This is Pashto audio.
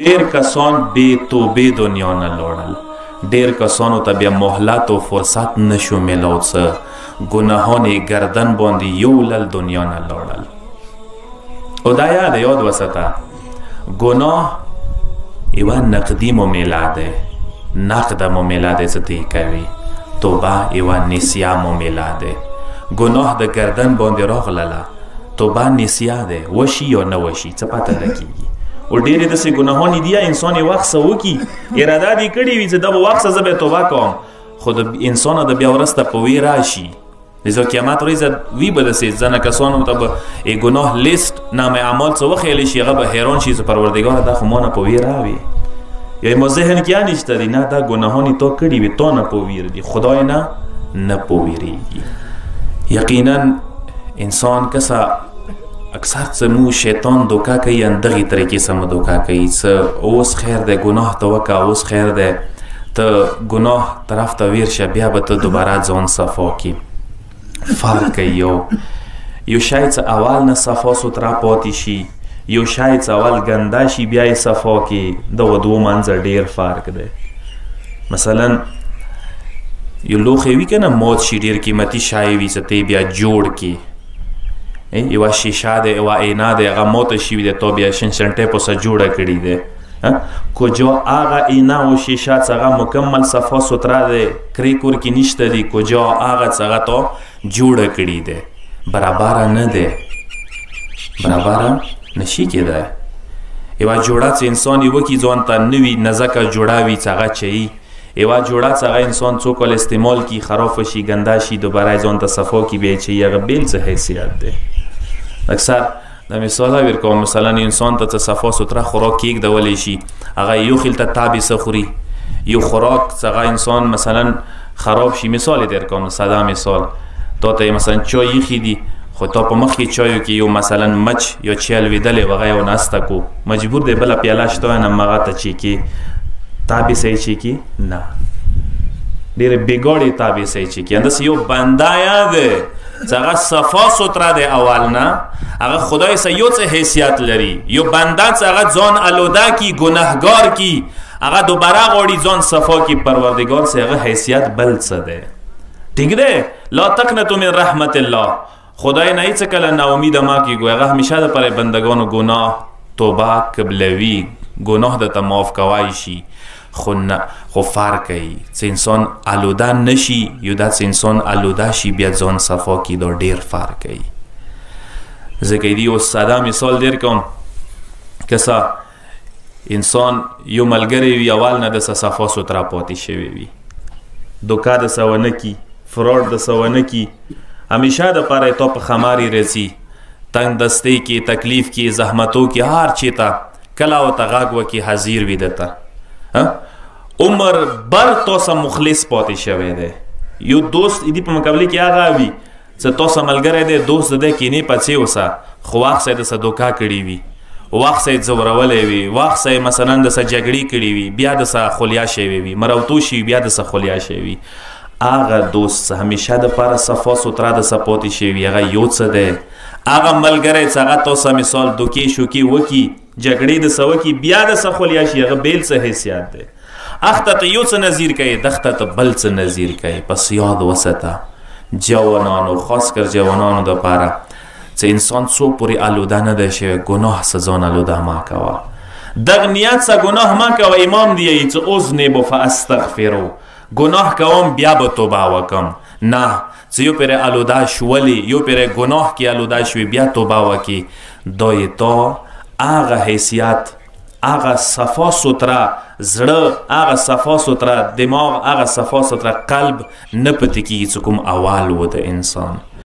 ډیر کسان بې توبې دنیا نه لاړل. ډیر کسانو ته بیا مهلت او فرصت نشو میلاو څه ګناهان یې گردن باندې یولل دنیا نه لاړل. او دا یاد وساته، گناه یوه نقدي معامله ده، نقده معامله ده څه ته کوي. توبه یوه نسیه معامله ده. گناه د گردن باندې راغلله، توبه نسیه ده، وشي یا نه وشي څه پته نه کېږي. او ډېرې داسې ګناهونه دي انسان یې وخت څه وکړي، اراده دې کړې وي چې دا به وخت څه زه به توبه کوم، خو د انسانه د بیا وروسته په وی راشي. لذا قیامت ورځ وي به داسې ځنه کسانو ته به ګناه لیست نامه اعمال څه وښیلی شي، هغه به حیران شي چې پروردګاره دا خو ما نه په وی راوي، یا ما ذهن کې نشته دي، نه دا ګناهونه تا کړي وي، تا نه په ویر دي، خدای نه په ویریږي. یقینا انسان کسا اکثر څه مو شیطان دوکه کوي، اندغې طریقې سره مو دوکه کوي، څه اوس خیر دی ګناه ته وکړه، اوس خیر دی ته ګناه طرف ته ویر شه، بیا به ته دوباره ځان صفا کړي. فرق کوي یو شی څه اول نه صفا سوتره پاتې شي، یو شی څه اول ګنده شي بیا یې صفا کړي، دغه دوو منځه ډېر فرق دی. مثلا یو لوښی وي که نه مات شي، ډېر قیمتي شی وي څه ته بیا جوړ کړي، یوه شیشه ده، یوه اینا ده، هغه ماته شوي ده، تا بیا شنشنټۍ په څه جوړه کړې ده. کجا هغه اینا و شیشه څه هغه مکمل صفا سوتره ده، کرې کور کې نشته دي، کجا هغه څه هغه تا جوړه کړې ده. برابره نه ده، برابره نشي کېدی. یوه جوړه څه انسان یې وکړي ځان ته نوي نزکه جوړه وي څه هغه چوي، یوه جوړه څه هغه انسان څو کال استعمال کړي، خراب شي ګنده شي، دوباره یې ځان ته صفا کړي بیا یې چوي، هغه بېل څه حیثیت دی. اکثر د مثاله ورکوم، مثلا انسان ته څه صفا سوتره خوراک کېږدولی شي، هغه یو خیل ته تابې څه خوري، یو خوراک څه هغه انسان مثلا خراب شي. مثال یې درکوم، ساده مثال، تا ته مثلا چای ایښي دي، خو تا په مخکې چایو کې یو مثلا مچ یا چای لوېدلی و، هغه یې وناسته کو، مجبور دی بله پیاله شته وی نه هغه ته چیکي، تابې څه یې چیکي نه، ډېرې بېګاړې تابې څه یې چیکي. همداسې یو بنده یا دی چې هغه صفا سوتره دی اول نه، هغه خدای سره یو څه حیثیت لري. یو بنده چې هغه ځان الوده کی، ګناهګار کی، هغه دوباره غواړي ځان صفا کی، پروردګار سره هغه حیثیت بل څه دی. ٹھیک دی؟ لا تقنطوا من رحمت الله، خدای نه هیڅ کله ناامیده مه کیږئ، هغه همیشه دپاره بندګانو ګناه توبه قبلوي، ګناه درته معاف کوی شي، خو فرق کوي چې انسان الوده نشي، یو دا چې انسان الوده شي بیا ځان صفا کړي، دا ډېر فرق کوي. ځکه دی اوس ساده مثال در کوم، کسه انسان یو ملګری وي اول نه دسه صفا سوتره پاتې شوی وي، دوکه دسه ونه کي، فراډ دسه ونه کي، همیشه دپاره تا په خمارې راځي، تنګ دستۍ کې، تکلیف کې، زحمتو کې، هر چېرته کله ورته غږ وکړي حاضر وي درته، عمر بر تاسو مخلص پاتې شوی دی. یو دوست دې په مقابله کې هغه وي چې تاسو ملګری دی، دوست دی، کینې پڅې اوسه، خو وخت سره دسه دوکه کړې وي، وخت سره ځورولی وي، وخت سره مثلا دسه جګړې کړې وي، بیا دسه خولیا شوی وي، مروتو شي بیا دسه خولیا شوی وي. هغه دوست همیشه دپاره صفا سوتره دسه پاتې شوي، هغه یو څه دی. هغه ملګری چې هغه تاسو مثال دوکې شوکې وکړي، جګړې دسه وکړي، بیا دسه خولیا شي، هغه بیل څه حیثیت دی. اخته ته یو څه نظیر کوي، دخته ته بل څه نظیر کوي. پس یاد وساته جوانانو، خاص کر جوانانو دپاره چې انسان څو پورې الوده نه دی شوی، ګناه څه ځان الوده مه کوه، دغه نیت څه ګناه مه کوه. امام دی چې اذنب فاستغفرو، گناه کوم بیا به توبه وکم، نه چې یو پرې الوده شولې، یو پرې ګناه کې الوده شوي بیا توبه وکړي، دا یې تا هغه حیثیت، هغه صفا سوتره زړه، هغه صفا سوتره دماغ، هغه صفا سوتره قلب نه پاتې کېږي چې کوم اول و د انسان.